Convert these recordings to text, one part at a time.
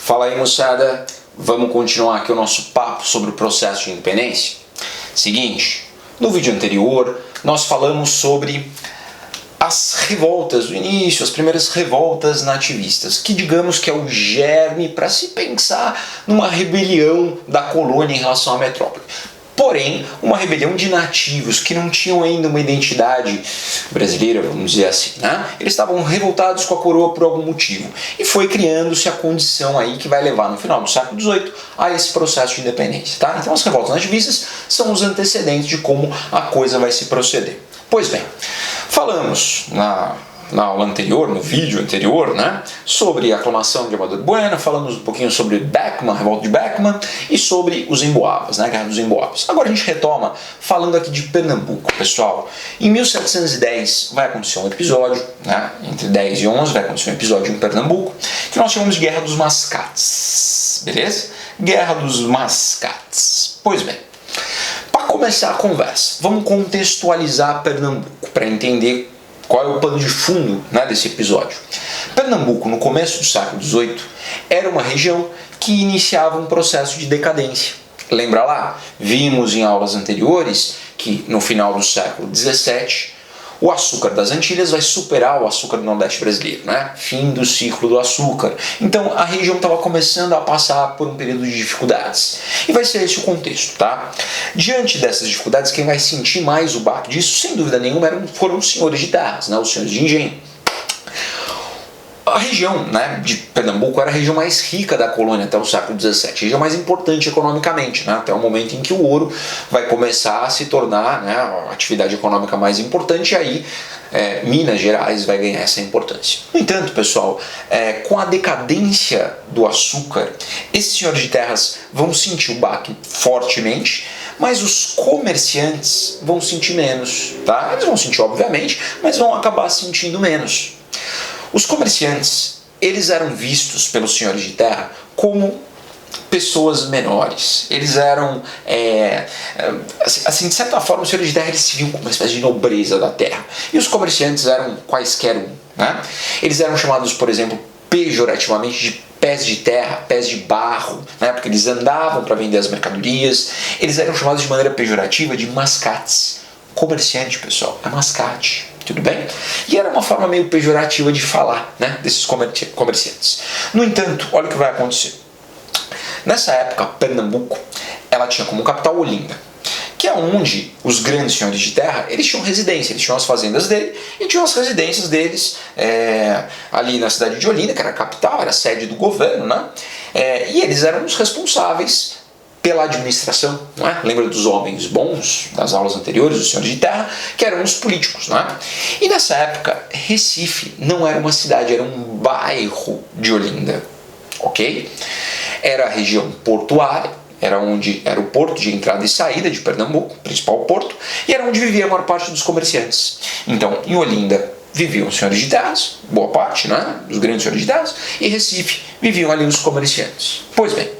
Fala aí, moçada, vamos continuar aqui o nosso papo sobre o processo de independência? Seguinte, no vídeo anterior nós falamos sobre as revoltas do início, as primeiras revoltas nativistas, que digamos que é o germe para se pensar numa rebelião da colônia em relação à metrópole. Porém, uma rebelião de nativos que não tinham ainda uma identidade brasileira, vamos dizer assim, né? Eles estavam revoltados com a coroa por algum motivo. E foi criando-se a condição aí que vai levar no final do século XVIII a esse processo de independência, tá? Então as revoltas nativistas são os antecedentes de como a coisa vai se proceder. Pois bem, falamos na aula anterior, no vídeo anterior, né, sobre a aclamação de Amador Bueno, falamos um pouquinho sobre Beckman, a revolta de Beckman, e sobre os Emboabas, né, a Guerra dos Emboabas. Agora a gente retoma falando aqui de Pernambuco, pessoal. Em 1710 vai acontecer um episódio, né, entre 10 e 11 vai acontecer um episódio em Pernambuco, que nós chamamos de Guerra dos Mascates, beleza? Guerra dos Mascates. Pois bem, para começar a conversa, vamos contextualizar Pernambuco, para entender qual é o pano de fundo, né, desse episódio. Pernambuco, no começo do século XVIII, era uma região que iniciava um processo de decadência. Lembra lá? Vimos em aulas anteriores que no final do século XVII o açúcar das Antilhas vai superar o açúcar do Nordeste brasileiro, né? Fim do ciclo do açúcar. Então a região estava começando a passar por um período de dificuldades. E vai ser esse o contexto, tá? Diante dessas dificuldades, quem vai sentir mais o baque disso, sem dúvida nenhuma, foram os senhores de terras, né? Os senhores de engenho. A região, né, de Pernambuco era a região mais rica da colônia até o século XVII, a região mais importante economicamente, né, até o momento em que o ouro vai começar a se tornar, né, a atividade econômica mais importante, e aí Minas Gerais vai ganhar essa importância. No entanto, pessoal, com a decadência do açúcar, esses senhores de terras vão sentir o baque fortemente, mas os comerciantes vão sentir menos, tá? Eles vão sentir, obviamente, mas vão acabar sentindo menos. Os comerciantes, eles eram vistos pelos senhores de terra como pessoas menores. Eles eram, assim, de certa forma, os senhores de terra eles se viam como uma espécie de nobreza da terra. E os comerciantes eram quaisquer um, né? Eles eram chamados, por exemplo, pejorativamente de pés de terra, pés de barro, né? Porque eles andavam para vender as mercadorias. Eles eram chamados de maneira pejorativa de mascates. Comerciante, pessoal, é mascate. Tudo bem? E era uma forma meio pejorativa de falar, né, desses comerciantes. No entanto, olha o que vai acontecer. Nessa época, Pernambuco, ela tinha como capital Olinda, que é onde os grandes senhores de terra, eles tinham residência, eles tinham as fazendas dele e tinham as residências deles ali na cidade de Olinda, que era a capital, era a sede do governo, né? E eles eram os responsáveis pela administração, não é? Lembra dos homens bons das aulas anteriores, dos senhores de terra, que eram os políticos, não é? E nessa época, Recife não era uma cidade, era um bairro de Olinda, ok? Era a região portuária, era onde era o porto de entrada e saída de Pernambuco, o principal porto, e era onde vivia a maior parte dos comerciantes. Então, em Olinda viviam os senhores de terras, boa parte, né? Os grandes senhores de terras, e Recife viviam ali os comerciantes. Pois bem,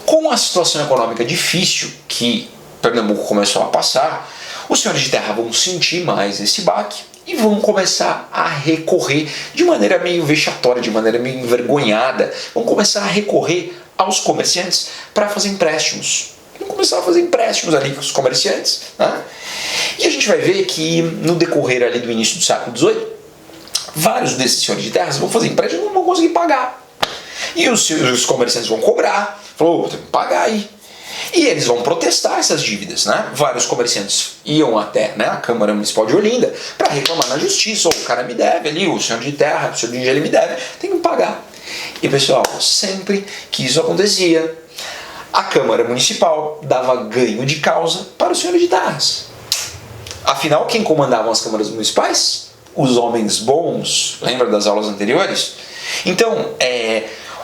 com a situação econômica difícil que Pernambuco começou a passar, os senhores de terra vão sentir mais esse baque e vão começar a recorrer de maneira meio vexatória, de maneira meio envergonhada, vão começar a recorrer aos comerciantes para fazer empréstimos. Vão começar a fazer empréstimos ali com os comerciantes, né? E a gente vai ver que no decorrer ali do início do século XVIII, vários desses senhores de terras vão fazer empréstimos e não vão conseguir pagar. E os comerciantes vão cobrar, falou, tem que pagar aí. E eles vão protestar essas dívidas, né? Vários comerciantes iam até, né, a Câmara Municipal de Olinda para reclamar na justiça, o cara me deve ali, o senhor de terra, o senhor de engenho me deve, tem que pagar. E pessoal, sempre que isso acontecia, a Câmara Municipal dava ganho de causa para os senhores de terras. Afinal, quem comandavam as câmaras municipais? Os homens bons, lembra das aulas anteriores? Então,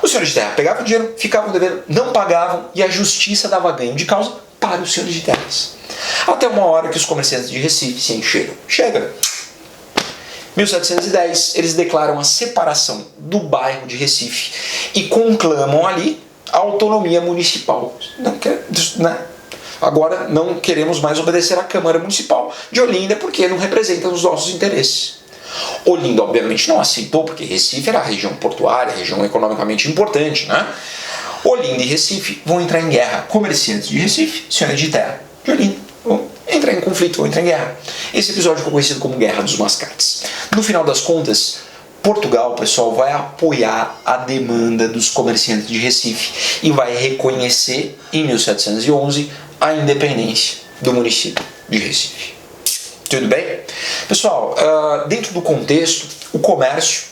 os senhores de terra pegavam o dinheiro, ficavam devendo, não pagavam e a justiça dava ganho de causa para os senhores de terras. Até uma hora que os comerciantes de Recife se encheram. Chega! 1710, eles declaram a separação do bairro de Recife e conclamam ali a autonomia municipal. Agora não queremos mais obedecer à Câmara Municipal de Olinda porque não representa os nossos interesses. Olinda, obviamente, não aceitou, porque Recife era a região portuária, região economicamente importante, né? Olinda e Recife vão entrar em guerra. Comerciantes de Recife, senhores de terra de Olinda, vão entrar em conflito, vão entrar em guerra. Esse episódio ficou conhecido como Guerra dos Mascates. No final das contas, Portugal, pessoal, vai apoiar a demanda dos comerciantes de Recife e vai reconhecer, em 1711, a independência do município de Recife. Tudo bem? Pessoal, dentro do contexto, o comércio,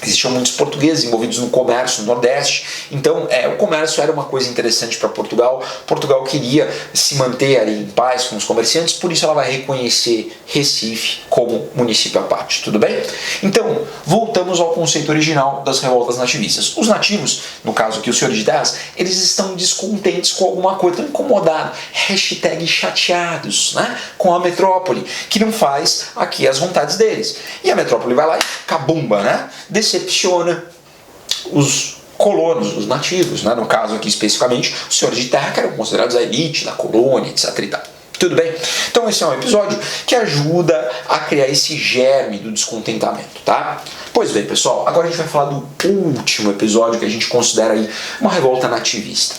existiam muitos portugueses envolvidos no comércio no Nordeste, então o comércio era uma coisa interessante para Portugal. Portugal queria se manter ali em paz com os comerciantes, por isso ela vai reconhecer Recife como município à parte, tudo bem? Então, voltamos ao conceito original das revoltas nativistas. Os nativos, no caso aqui os senhores de terras, eles estão descontentes com alguma coisa, estão incomodados, hashtag chateados, né? Com a metrópole, que não faz aqui as vontades deles. E a metrópole vai lá e cabumba, né? Decepciona os colonos, os nativos, né? No caso aqui especificamente, os senhores de terra que eram considerados a elite da colônia, etc. e tal. Tudo bem? Então esse é um episódio que ajuda a criar esse germe do descontentamento, tá? Pois bem, pessoal, agora a gente vai falar do último episódio que a gente considera aí uma revolta nativista,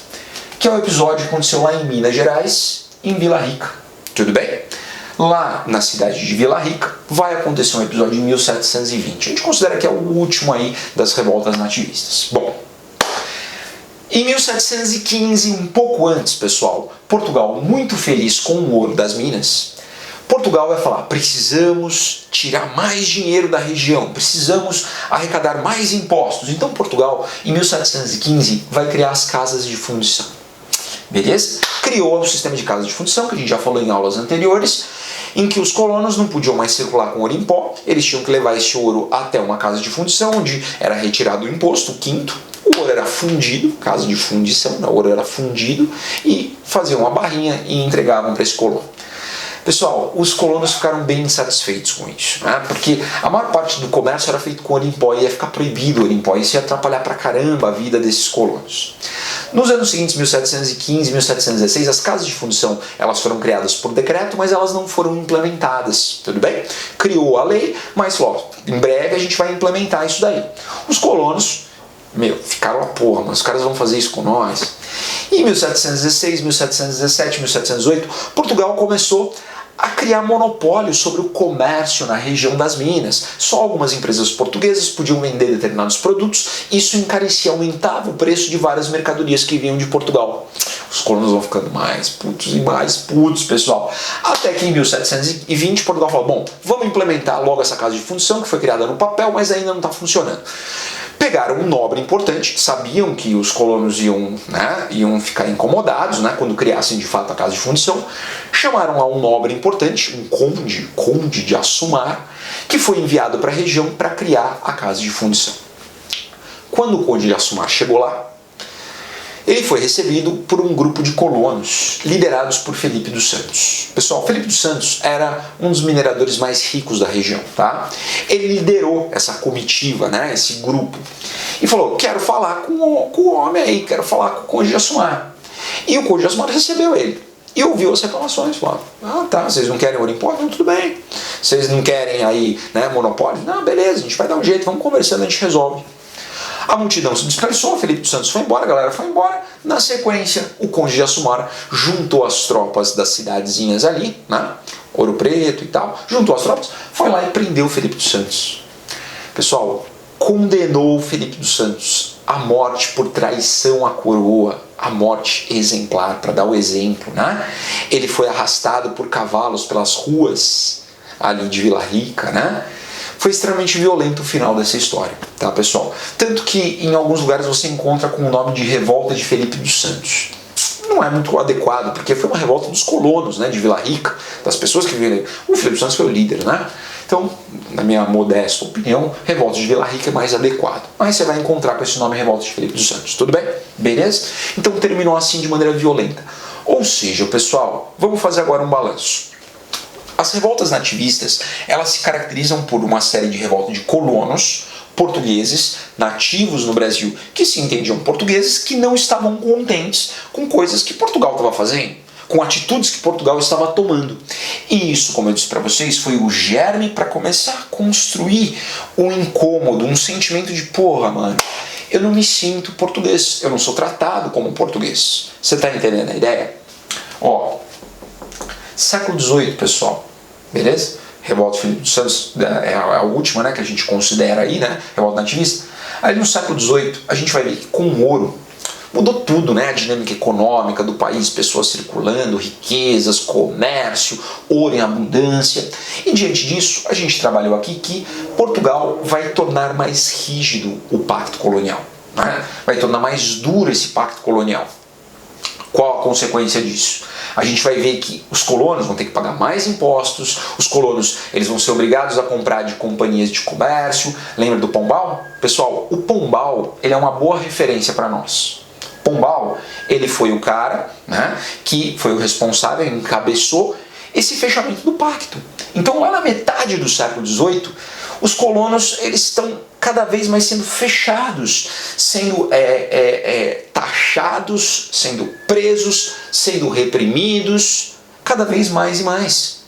que é o episódio que aconteceu lá em Minas Gerais, em Vila Rica. Tudo bem? Lá na cidade de Vila Rica vai acontecer um episódio em 1720. A gente considera que é o último aí das revoltas nativistas. Bom, em 1715, um pouco antes, pessoal, Portugal, muito feliz com o ouro das minas, Portugal vai falar: precisamos tirar mais dinheiro da região, precisamos arrecadar mais impostos. Então Portugal, em 1715, vai criar as casas de fundição. Beleza? Criou o sistema de casas de fundição, que a gente já falou em aulas anteriores, em que os colonos não podiam mais circular com ouro em pó, eles tinham que levar esse ouro até uma casa de fundição, onde era retirado o imposto, o quinto, o ouro era fundido, casa de fundição, o ouro era fundido, e faziam uma barrinha e entregavam para esse colono. Pessoal, os colonos ficaram bem insatisfeitos com isso, né? Porque a maior parte do comércio era feito com ouro em pó e ia ficar proibido o ouro em pó, isso ia atrapalhar pra caramba a vida desses colonos. Nos anos seguintes, 1715 1716, as casas de fundição elas foram criadas por decreto, mas elas não foram implementadas, tudo bem? Criou a lei, mas falou, em breve a gente vai implementar isso daí. Os colonos, ficaram a porra, mas os caras vão fazer isso com nós. E em 1716, 1717, 1718, Portugal começou a criar monopólio sobre o comércio na região das minas. Só algumas empresas portuguesas podiam vender determinados produtos, isso encarecia, aumentava o preço de várias mercadorias que vinham de Portugal. Os colonos vão ficando mais putos e mais putos, pessoal. Até que em 1720 Portugal falou, bom, vamos implementar logo essa casa de fundição que foi criada no papel, mas ainda não está funcionando. Pegaram um nobre importante, sabiam que os colonos iam ficar incomodados, né, quando criassem de fato a casa de fundição, chamaram lá um nobre importante, um conde de Assumar, que foi enviado para a região para criar a casa de fundição. Quando o conde de Assumar chegou lá, ele foi recebido por um grupo de colonos liderados por Felipe dos Santos. Pessoal, Felipe dos Santos era um dos mineradores mais ricos da região, tá? Ele liderou essa comitiva, né, esse grupo, e falou, quero falar com o homem aí, quero falar com o conde de Assumar. E o conde de Assumar recebeu ele e ouviu as reclamações, falou, tá, vocês não querem ouro em pó? Não, tudo bem. Vocês não querem aí, né, monopólio? Não, beleza, a gente vai dar um jeito, vamos conversando, a gente resolve. A multidão se dispersou, Felipe dos Santos foi embora, a galera foi embora. Na sequência, o conde de Assumar juntou as tropas das cidadezinhas ali, né? Ouro Preto e tal, juntou as tropas, foi lá e prendeu Felipe dos Santos. Pessoal, condenou Felipe dos Santos à morte por traição à coroa, a morte exemplar, para dar o exemplo, né? Ele foi arrastado por cavalos pelas ruas ali de Vila Rica, né? Foi extremamente violento o final dessa história, tá, pessoal? Tanto que em alguns lugares você encontra com o nome de Revolta de Felipe dos Santos. Não é muito adequado, porque foi uma revolta dos colonos, né, de Vila Rica, das pessoas que viveram. O Felipe dos Santos foi o líder, né? Então, na minha modesta opinião, Revolta de Vila Rica é mais adequado. Mas você vai encontrar com esse nome Revolta de Felipe dos Santos, tudo bem? Beleza? Então terminou assim de maneira violenta. Ou seja, pessoal, vamos fazer agora um balanço. As revoltas nativistas, elas se caracterizam por uma série de revoltas de colonos portugueses, nativos no Brasil, que se entendiam portugueses, que não estavam contentes com coisas que Portugal estava fazendo, com atitudes que Portugal estava tomando. E isso, como eu disse para vocês, foi o germe para começar a construir um incômodo, um sentimento de porra, mano, eu não me sinto português, eu não sou tratado como português. Você tá entendendo a ideia? Ó, século XVIII, pessoal, beleza? Revolta Filipe dos Santos é a última, né, que a gente considera aí, né, revolta nativista. Aí no século XVIII a gente vai ver que com o ouro mudou tudo, né, a dinâmica econômica do país, pessoas circulando, riquezas, comércio, ouro em abundância. E diante disso a gente trabalhou aqui que Portugal vai tornar mais rígido o pacto colonial, né? Vai tornar mais duro esse pacto colonial. Qual a consequência disso? A gente vai ver que os colonos vão ter que pagar mais impostos, os colonos eles vão ser obrigados a comprar de companhias de comércio. Lembra do Pombal? Pessoal, o Pombal ele é uma boa referência para nós. Pombal, ele foi o cara, né, que foi o responsável, encabeçou esse fechamento do pacto. Então lá na metade do século XVIII, os colonos eles estão cada vez mais sendo fechados, sendo taxados, sendo presos, sendo reprimidos, cada vez mais e mais.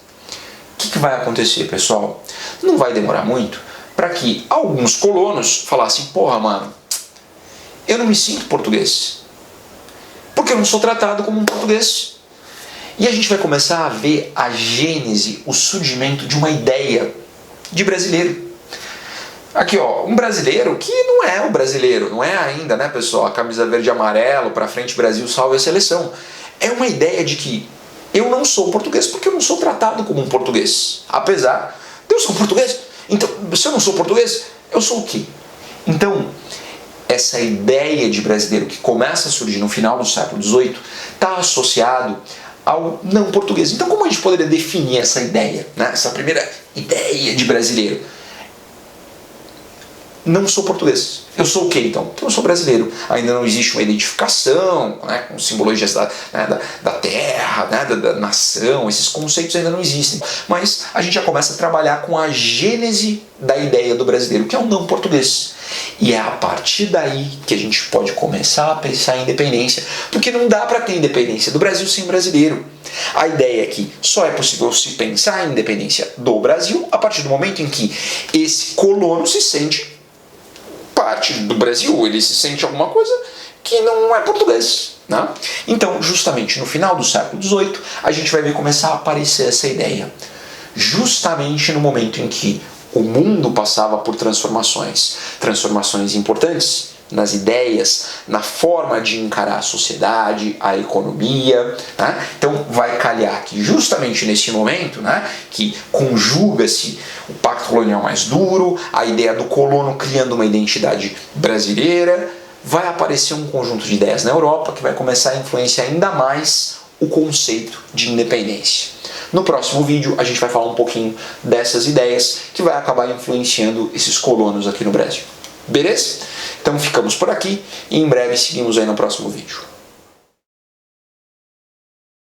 O que vai acontecer, pessoal? Não vai demorar muito para que alguns colonos falassem, porra, mano, eu não me sinto português, porque eu não sou tratado como um português. E a gente vai começar a ver a gênese, o surgimento de uma ideia de brasileiro. Aqui, ó, um brasileiro que não é o brasileiro, não é ainda, né, pessoal? A camisa verde e amarelo, pra frente Brasil, salve a seleção. É uma ideia de que eu não sou português porque eu não sou tratado como um português. Apesar de eu ser um português. Então, se eu não sou português, eu sou o quê? Então, essa ideia de brasileiro que começa a surgir no final do século XVIII está associado ao não português. Então, como a gente poderia definir essa ideia, né? Essa primeira ideia de brasileiro? Não sou português. Eu sou o quê, então? Eu sou brasileiro. Ainda não existe uma identificação, né, com simbologias da terra, né, da nação. Esses conceitos ainda não existem. Mas a gente já começa a trabalhar com a gênese da ideia do brasileiro, que é o não português. E é a partir daí que a gente pode começar a pensar em independência. Porque não dá para ter independência do Brasil sem brasileiro. A ideia é que só é possível se pensar em independência do Brasil a partir do momento em que esse colono se sente parte do Brasil, ele se sente alguma coisa que não é português, né? Então, justamente no final do século XVIII, a gente vai ver começar a aparecer essa ideia. Justamente no momento em que o mundo passava por transformações importantes nas ideias, na forma de encarar a sociedade, a economia, né? Então vai calhar que justamente nesse momento, né, que conjuga-se o pacto colonial mais duro, a ideia do colono criando uma identidade brasileira, vai aparecer um conjunto de ideias na Europa que vai começar a influenciar ainda mais o conceito de independência. No próximo vídeo a gente vai falar um pouquinho dessas ideias que vai acabar influenciando esses colonos aqui no Brasil. Beleza? Então ficamos por aqui e em breve seguimos aí no próximo vídeo.